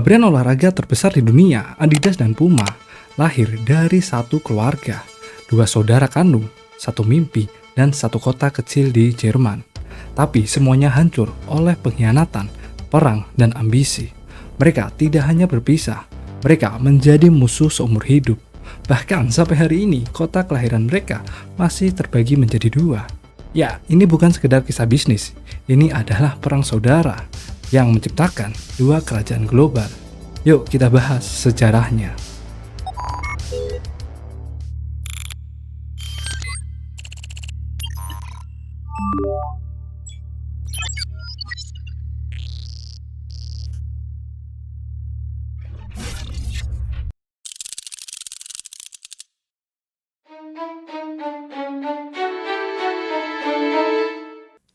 Brand olahraga terbesar di dunia, Adidas dan Puma, lahir dari satu keluarga, dua saudara kandung, satu mimpi, dan satu kota kecil di Jerman. Tapi semuanya hancur oleh pengkhianatan, perang, dan ambisi. Mereka tidak hanya berpisah, mereka menjadi musuh seumur hidup. Bahkan sampai hari ini, kota kelahiran mereka masih terbagi menjadi dua. Ya, ini bukan sekedar kisah bisnis, ini adalah perang saudara yang menciptakan dua kerajaan global. Yuk kita bahas sejarahnya.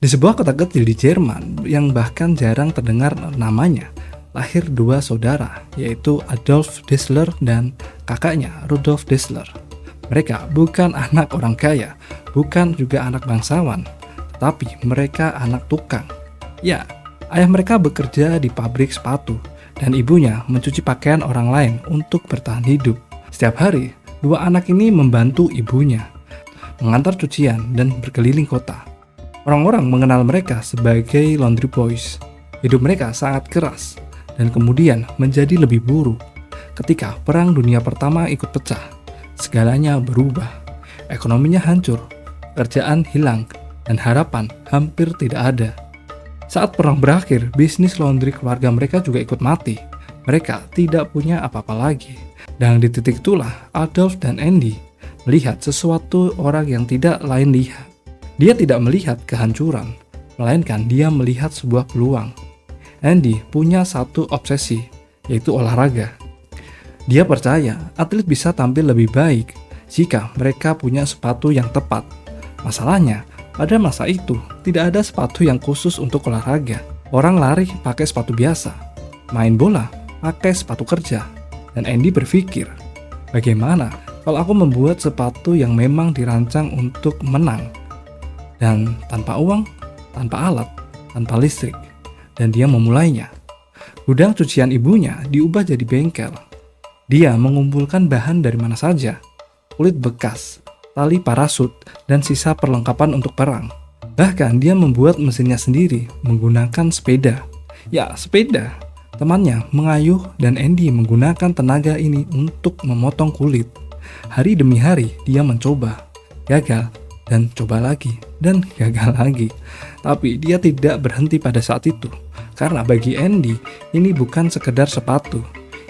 Di sebuah kota kecil di Jerman yang bahkan jarang terdengar namanya, lahir dua saudara, yaitu Adolf Dassler dan kakaknya Rudolf Dassler. Mereka bukan anak orang kaya, bukan juga anak bangsawan, tetapi mereka anak tukang. Ya, ayah mereka bekerja di pabrik sepatu, dan ibunya mencuci pakaian orang lain untuk bertahan hidup. Setiap hari, dua anak ini membantu ibunya, mengantar cucian dan berkeliling kota. Orang-orang mengenal mereka sebagai laundry boys. Hidup mereka sangat keras dan kemudian menjadi lebih buruk. Ketika Perang Dunia Pertama ikut pecah, segalanya berubah. Ekonominya hancur, kerjaan hilang, dan harapan hampir tidak ada. Saat perang berakhir, bisnis laundry keluarga mereka juga ikut mati. Mereka tidak punya apa-apa lagi. Dan di titik itulah Adolf dan Andy melihat sesuatu orang yang tidak lain lihat. Dia tidak melihat kehancuran, melainkan dia melihat sebuah peluang. Andy punya satu obsesi, yaitu olahraga. Dia percaya atlet bisa tampil lebih baik jika mereka punya sepatu yang tepat. Masalahnya, pada masa itu tidak ada sepatu yang khusus untuk olahraga. Orang lari pakai sepatu biasa, main bola pakai sepatu kerja. Dan Andy berpikir, bagaimana kalau aku membuat sepatu yang memang dirancang untuk menang? Dan tanpa uang, tanpa alat, tanpa listrik. Dan dia memulainya. Gudang cucian ibunya diubah jadi bengkel. Dia mengumpulkan bahan dari mana saja. Kulit bekas, tali parasut, dan sisa perlengkapan untuk perang. Bahkan dia membuat mesinnya sendiri menggunakan sepeda. Ya, sepeda. Temannya mengayuh dan Andy menggunakan tenaga ini untuk memotong kulit. Hari demi hari dia mencoba. Gagal. Dan coba lagi, dan gagal lagi. Tapi dia tidak berhenti pada saat itu. Karena bagi Andy, ini bukan sekedar sepatu.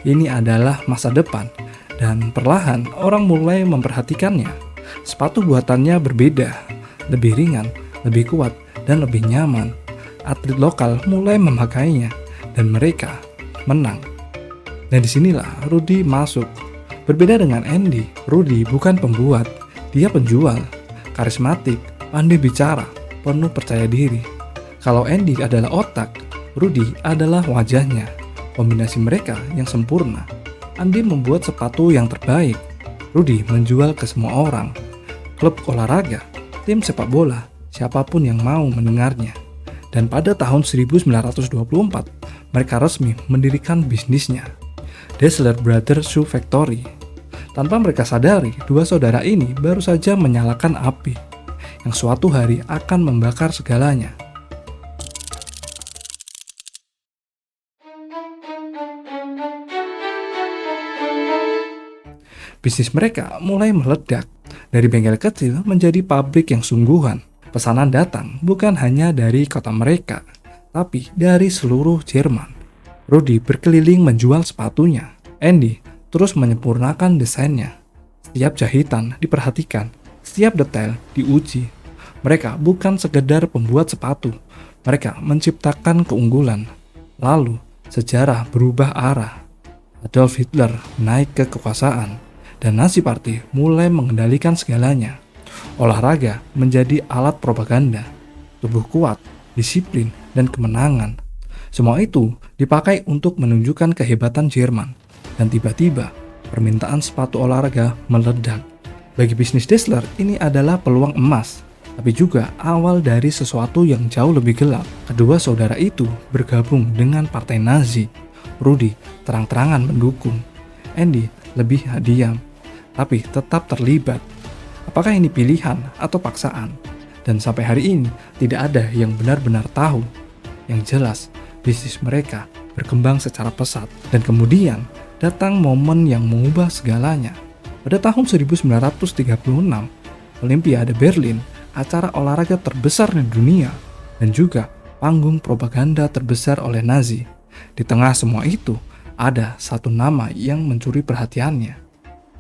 Ini adalah masa depan. Dan perlahan orang mulai memperhatikannya. Sepatu buatannya berbeda, lebih ringan, lebih kuat, dan lebih nyaman. Atlet lokal mulai memakainya, dan mereka menang. Dan disinilah Rudy masuk. Berbeda dengan Andy, Rudy bukan pembuat, dia penjual. Karismatik, pandai bicara, penuh percaya diri. Kalau Andy adalah otak, Rudy adalah wajahnya. Kombinasi mereka yang sempurna. Andy membuat sepatu yang terbaik. Rudy menjual ke semua orang. Klub olahraga, tim sepak bola, siapapun yang mau mendengarnya. Dan pada tahun 1924, mereka resmi mendirikan bisnisnya, Dassler Brothers Shoe Factory. Tanpa mereka sadari, dua saudara ini baru saja menyalakan api yang suatu hari akan membakar segalanya. Bisnis mereka mulai meledak. Dari bengkel kecil menjadi pabrik yang sungguhan. Pesanan datang bukan hanya dari kota mereka, tapi dari seluruh Jerman. Rudy berkeliling menjual sepatunya. Andy terus menyempurnakan desainnya. Setiap jahitan diperhatikan, setiap detail diuji. Mereka bukan sekedar pembuat sepatu, mereka menciptakan keunggulan. Lalu, sejarah berubah arah. Adolf Hitler naik ke kekuasaan, dan Nazi Party mulai mengendalikan segalanya. Olahraga menjadi alat propaganda, tubuh kuat, disiplin, dan kemenangan. Semua itu dipakai untuk menunjukkan kehebatan Jerman. Dan tiba-tiba, permintaan sepatu olahraga meledak. Bagi bisnis Dassler, ini adalah peluang emas, tapi juga awal dari sesuatu yang jauh lebih gelap. Kedua saudara itu bergabung dengan Partai Nazi, Rudy terang-terangan mendukung. Andy lebih diam, tapi tetap terlibat. Apakah ini pilihan atau paksaan? Dan sampai hari ini tidak ada yang benar-benar tahu. Yang jelas, bisnis mereka berkembang secara pesat dan kemudian datang momen yang mengubah segalanya. Pada tahun 1936, Olimpiade Berlin, acara olahraga terbesar di dunia dan juga panggung propaganda terbesar oleh Nazi. Di tengah semua itu, ada satu nama yang mencuri perhatiannya.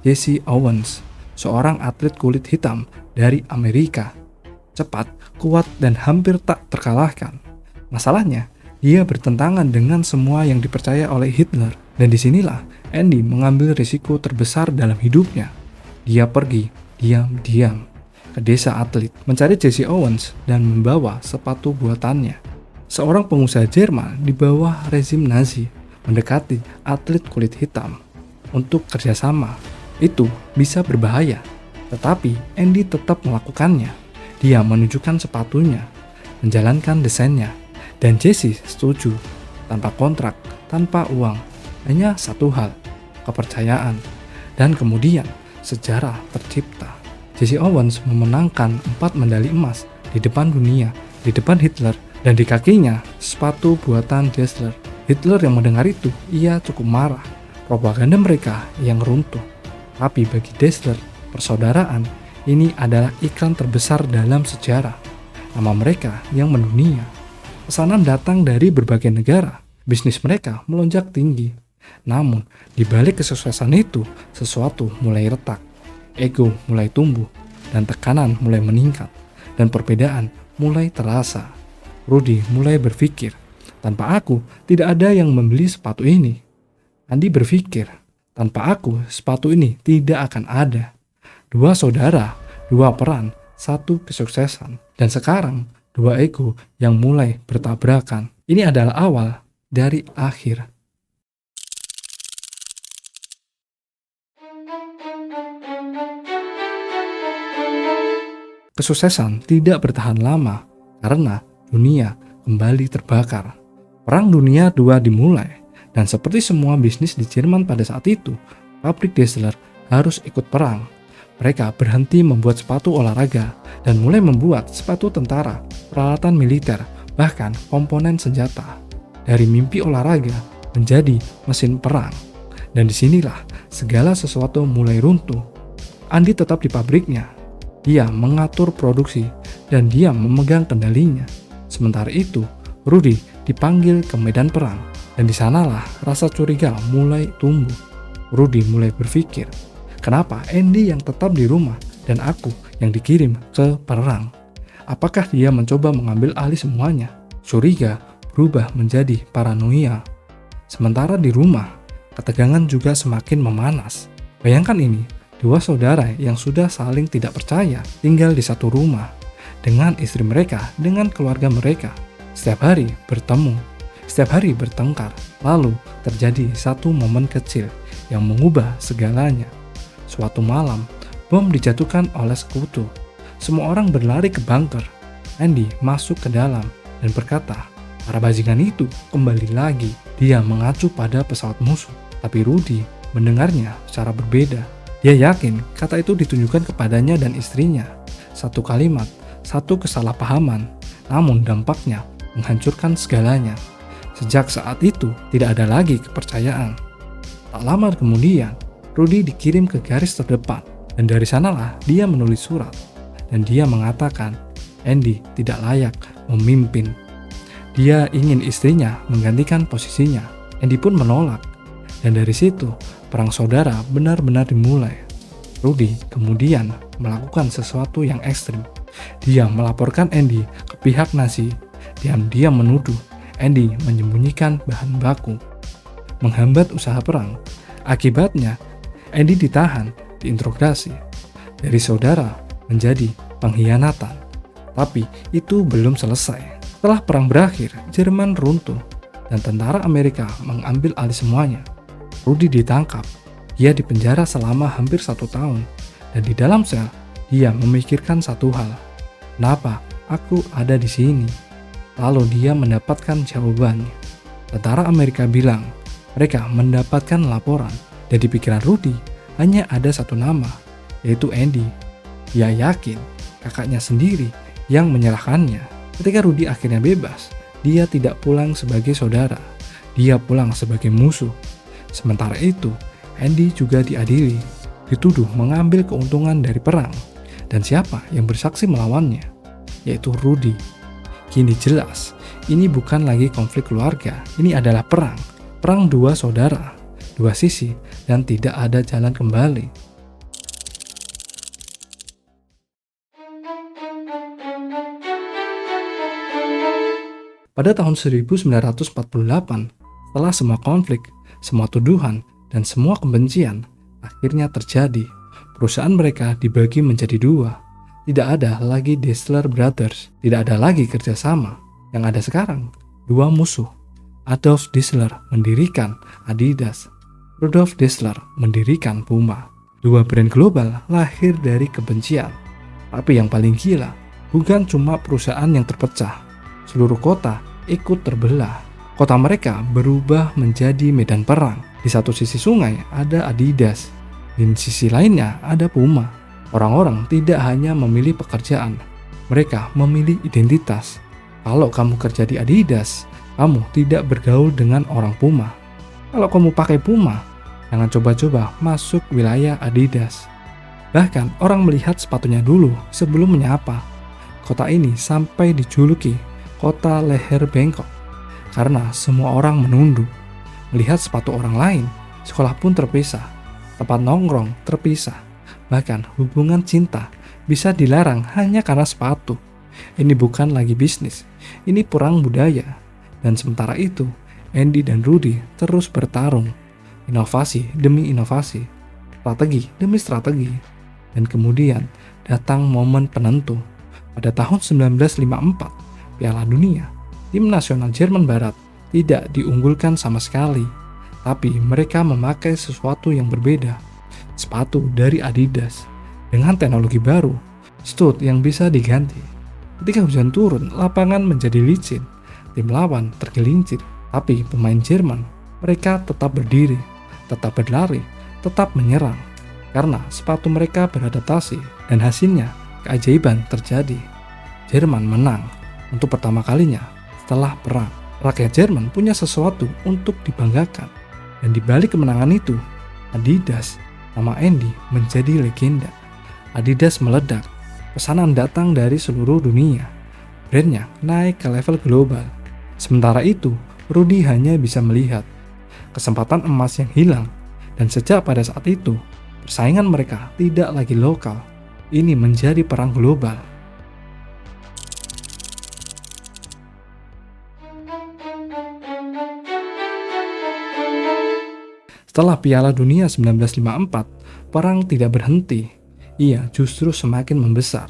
Jesse Owens, seorang atlet kulit hitam dari Amerika. Cepat, kuat, dan hampir tak terkalahkan. Masalahnya, dia bertentangan dengan semua yang dipercaya oleh Hitler. Dan disinilah Andy mengambil risiko terbesar dalam hidupnya. Dia pergi diam-diam ke desa atlet mencari Jesse Owens dan membawa sepatu buatannya. Seorang pengusaha Jerman di bawah rezim Nazi mendekati atlet kulit hitam untuk kerjasama. Itu bisa berbahaya, tetapi Andy tetap melakukannya. Dia menunjukkan sepatunya, menjalankan desainnya, dan Jesse setuju. Tanpa kontrak, tanpa uang, hanya satu hal, kepercayaan. Dan kemudian sejarah tercipta. Jesse Owens memenangkan 4 medali emas di depan dunia, di depan Hitler, dan di kakinya sepatu buatan Dassler. Hitler yang mendengar itu, ia cukup marah. Propaganda mereka yang runtuh. Tapi bagi Dassler, persaudaraan ini adalah iklan terbesar dalam sejarah. Nama mereka yang mendunia. Pesanan datang dari berbagai negara. Bisnis mereka melonjak tinggi. Namun, di balik kesuksesan itu, sesuatu mulai retak. Ego mulai tumbuh, dan tekanan mulai meningkat. Dan perbedaan mulai terasa. Rudy mulai berpikir, tanpa aku tidak ada yang membeli sepatu ini. Andy berpikir, tanpa aku sepatu ini tidak akan ada. 2 saudara, 2 peran, 1 kesuksesan. Dan sekarang, 2 ego yang mulai bertabrakan. Ini adalah awal dari akhir. Kesuksesan tidak bertahan lama karena dunia kembali terbakar. Perang Dunia II dimulai, dan seperti semua bisnis di Jerman pada saat itu, pabrik Dassler harus ikut perang. Mereka berhenti membuat sepatu olahraga dan mulai membuat sepatu tentara, peralatan militer, bahkan komponen senjata. Dari mimpi olahraga menjadi mesin perang. Dan disinilah segala sesuatu mulai runtuh. Andy tetap di pabriknya. Dia mengatur produksi dan dia memegang kendalinya. Sementara itu, Rudy dipanggil ke medan perang. Dan disanalah rasa curiga mulai tumbuh. Rudy mulai berpikir, kenapa Andy yang tetap di rumah dan aku yang dikirim ke perang? Apakah dia mencoba mengambil alih semuanya? Curiga berubah menjadi paranoia. Sementara di rumah, ketegangan juga semakin memanas. Bayangkan ini, 2 saudara yang sudah saling tidak percaya tinggal di satu rumah dengan istri mereka, dengan keluarga mereka. Setiap hari bertemu, setiap hari bertengkar. Lalu terjadi satu momen kecil yang mengubah segalanya. Suatu malam, bom dijatuhkan oleh sekutu. Semua orang berlari ke bunker. Andy masuk ke dalam dan berkata, para bajingan itu kembali lagi. Dia mengacu pada pesawat musuh. Tapi Rudy mendengarnya secara berbeda. Dia yakin kata itu ditunjukkan kepadanya dan istrinya. Satu kalimat, satu kesalahpahaman, namun dampaknya menghancurkan segalanya. Sejak saat itu, tidak ada lagi kepercayaan. Tak lama kemudian, Rudy dikirim ke garis terdepan, dan dari sanalah dia menulis surat. Dan dia mengatakan, Andy tidak layak memimpin. Dia ingin istrinya menggantikan posisinya. Andy pun menolak. Dan dari situ, perang saudara benar-benar dimulai. Rudy kemudian melakukan sesuatu yang ekstrim. Dia melaporkan Andy ke pihak Nazi. Diam-diam menuduh Andy menyembunyikan bahan baku, menghambat usaha perang. Akibatnya, Andy ditahan, diinterogasi. Dari saudara menjadi pengkhianatan. Tapi itu belum selesai. Setelah perang berakhir, Jerman runtuh dan tentara Amerika mengambil alih semuanya. Rudy ditangkap. Dia dipenjara selama hampir 1 tahun. Dan di dalam sel, dia memikirkan satu hal. Kenapa aku ada di sini? Lalu dia mendapatkan jawabannya. Tentara Amerika bilang, Mereka mendapatkan laporan dan di pikiran Rudy hanya ada satu nama, yaitu Andy. Dia yakin kakaknya sendiri yang menyerahkannya. Ketika Rudy akhirnya bebas, dia tidak pulang sebagai saudara, dia pulang sebagai musuh. Sementara itu, Andy juga diadili, dituduh mengambil keuntungan dari perang. Dan siapa yang bersaksi melawannya? Yaitu Rudy. Kini jelas, ini bukan lagi konflik keluarga, ini adalah perang. Perang dua saudara, dua sisi, dan tidak ada jalan kembali. Pada tahun 1948, setelah semua konflik, semua tuduhan, dan semua kebencian akhirnya terjadi, perusahaan mereka dibagi menjadi dua. Tidak ada lagi Dassler Brothers, tidak ada lagi kerjasama. Yang ada sekarang, dua musuh. Adolf Dassler mendirikan Adidas, Rudolf Dassler mendirikan Puma. Dua brand global lahir dari kebencian. Tapi yang paling gila, bukan cuma perusahaan yang terpecah. Seluruh kota ikut terbelah. Kota mereka berubah menjadi medan perang. Di satu sisi sungai ada Adidas, di sisi lainnya ada Puma. Orang-orang tidak hanya memilih pekerjaan, mereka memilih identitas. Kalau kamu kerja di Adidas, kamu tidak bergaul dengan orang Puma. Kalau kamu pakai Puma, jangan coba-coba masuk wilayah Adidas. Bahkan orang melihat sepatunya dulu sebelum menyapa. Kota ini sampai dijuluki kota leher bengkok, karena semua orang menunduk. Melihat sepatu orang lain, sekolah pun terpisah, tempat nongkrong terpisah. Bahkan hubungan cinta bisa dilarang hanya karena sepatu. Ini bukan lagi bisnis, ini perang budaya. Dan sementara itu, Andy dan Rudy terus bertarung. Inovasi demi inovasi, strategi demi strategi. Dan kemudian datang momen penentu. Pada tahun 1954, Piala Dunia, tim nasional Jerman Barat tidak diunggulkan sama sekali. Tapi mereka memakai sesuatu yang berbeda. Sepatu dari Adidas dengan teknologi baru, stud yang bisa diganti. Ketika hujan turun, lapangan menjadi licin, tim lawan tergelincir, tapi pemain Jerman, mereka tetap berdiri, tetap berlari, tetap menyerang, karena sepatu mereka beradaptasi dan hasilnya keajaiban terjadi. Jerman menang untuk pertama kalinya setelah perang. Rakyat Jerman punya sesuatu untuk dibanggakan, dan di balik kemenangan itu, Adidas, nama Andy menjadi legenda. Adidas meledak, pesanan datang dari seluruh dunia. Brandnya naik ke level global. Sementara itu, Rudy hanya bisa melihat kesempatan emas yang hilang. Dan sejak pada saat itu, persaingan mereka tidak lagi lokal. Ini menjadi perang global. Setelah Piala Dunia 1954, perang tidak berhenti. Ia justru semakin membesar.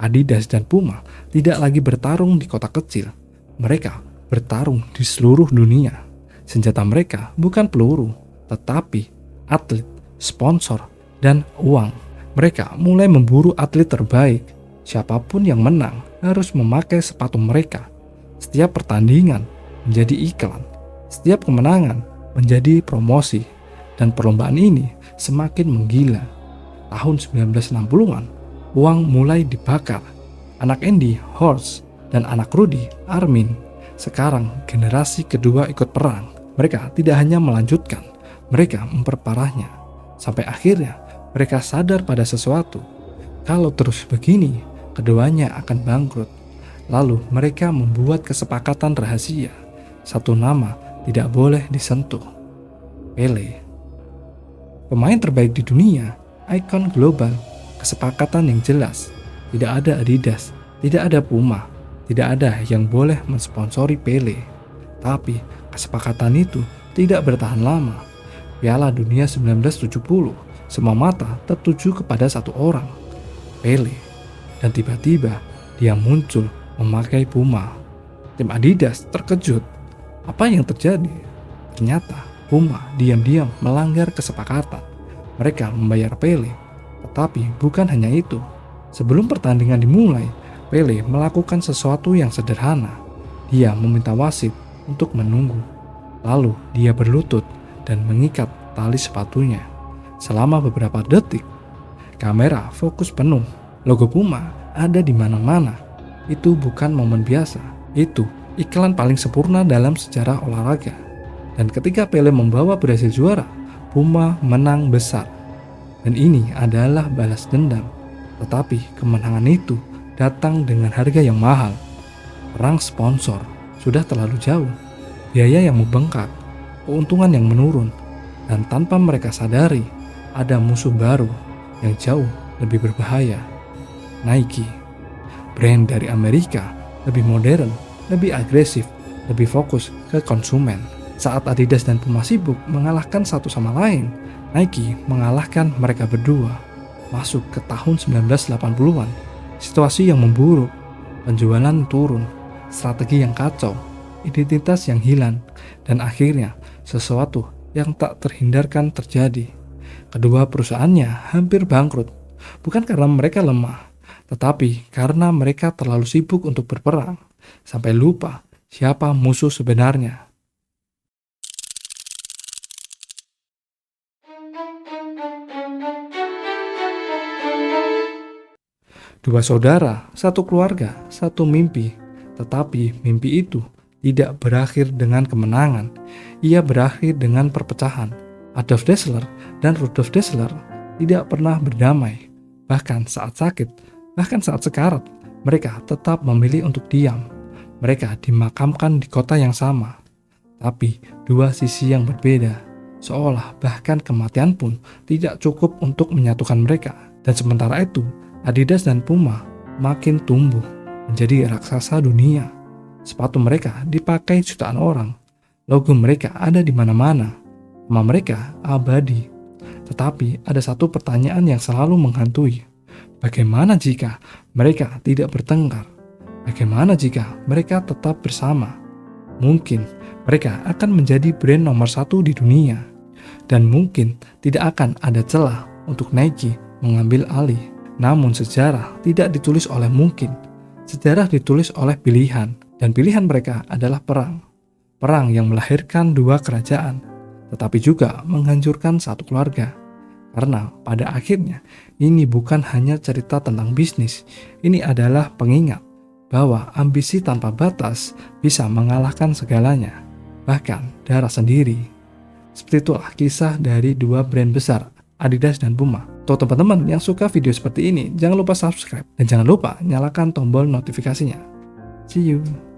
Adidas dan Puma tidak lagi bertarung di kota kecil. Mereka bertarung di seluruh dunia. Senjata mereka bukan peluru, tetapi atlet, sponsor, dan uang. Mereka mulai memburu atlet terbaik. Siapapun yang menang harus memakai sepatu mereka. Setiap pertandingan menjadi iklan. Setiap kemenangan menjadi promosi, dan perlombaan ini semakin menggila. Tahun 1960-an, uang mulai dibakar. Anak Andy, Horst, dan anak Rudy, Armin, sekarang generasi kedua ikut perang. Mereka tidak hanya melanjutkan, mereka memperparahnya. Sampai akhirnya mereka sadar pada sesuatu. Kalau terus begini, keduanya akan bangkrut. Lalu mereka membuat kesepakatan rahasia. Satu nama tidak boleh disentuh. Pele. Pemain terbaik di dunia, ikon global, kesepakatan yang jelas. Tidak ada Adidas, tidak ada Puma, tidak ada yang boleh mensponsori Pele. Tapi kesepakatan itu tidak bertahan lama. Piala Dunia 1970, semua mata tertuju kepada satu orang, Pele. Dan tiba-tiba dia muncul memakai Puma. Tim Adidas terkejut. Apa yang terjadi? Ternyata Puma diam-diam melanggar kesepakatan. Mereka membayar Pele. Tetapi bukan hanya itu. Sebelum pertandingan dimulai, Pele melakukan sesuatu yang sederhana. Dia meminta wasit untuk menunggu. Lalu dia berlutut dan mengikat tali sepatunya. Selama beberapa detik, kamera fokus penuh. Logo Puma ada di mana-mana. Itu bukan momen biasa. Itu iklan paling sempurna dalam sejarah olahraga. Dan ketika Pele membawa Brasil juara, Puma menang besar. Dan ini adalah balas dendam. Tetapi kemenangan itu datang dengan harga yang mahal. Perang sponsor sudah terlalu jauh. Biaya yang membengkak, keuntungan yang menurun, dan tanpa mereka sadari, ada musuh baru yang jauh lebih berbahaya. Nike, brand dari Amerika, lebih modern, lebih agresif, lebih fokus ke konsumen. Saat Adidas dan Puma sibuk mengalahkan satu sama lain, Nike mengalahkan mereka berdua. Masuk ke tahun 1980-an, situasi yang memburuk, penjualan turun, strategi yang kacau, identitas yang hilang, dan akhirnya sesuatu yang tak terhindarkan terjadi. Kedua perusahaannya hampir bangkrut, bukan karena mereka lemah, tetapi karena mereka terlalu sibuk untuk berperang, sampai lupa siapa musuh sebenarnya. Dua saudara, satu keluarga, satu mimpi, tetapi mimpi itu tidak berakhir dengan kemenangan, ia berakhir dengan perpecahan. Adolf Dassler dan Rudolf Dassler tidak pernah berdamai. Bahkan saat sakit, bahkan saat sekarat, mereka tetap memilih untuk diam. Mereka dimakamkan di kota yang sama, tapi dua sisi yang berbeda. Seolah bahkan kematian pun tidak cukup untuk menyatukan mereka. Dan sementara itu, Adidas dan Puma makin tumbuh menjadi raksasa dunia. Sepatu mereka dipakai jutaan orang. Logo mereka ada di mana-mana. Nama mereka abadi. Tetapi ada satu pertanyaan yang selalu menghantui. Bagaimana jika mereka tidak bertengkar? Bagaimana jika mereka tetap bersama? Mungkin mereka akan menjadi brand nomor 1 di dunia. Dan mungkin tidak akan ada celah untuk Nike mengambil alih. Namun sejarah tidak ditulis oleh mungkin. Sejarah ditulis oleh pilihan. Dan pilihan mereka adalah perang. Perang yang melahirkan dua kerajaan, tetapi juga menghancurkan satu keluarga. Karena pada akhirnya, ini bukan hanya cerita tentang bisnis. Ini adalah pengingat bahwa ambisi tanpa batas bisa mengalahkan segalanya, bahkan darah sendiri. Seperti itulah kisah dari dua brand besar, Adidas dan Puma. Untuk teman-teman yang suka video seperti ini, jangan lupa subscribe dan jangan lupa nyalakan tombol notifikasinya. See you.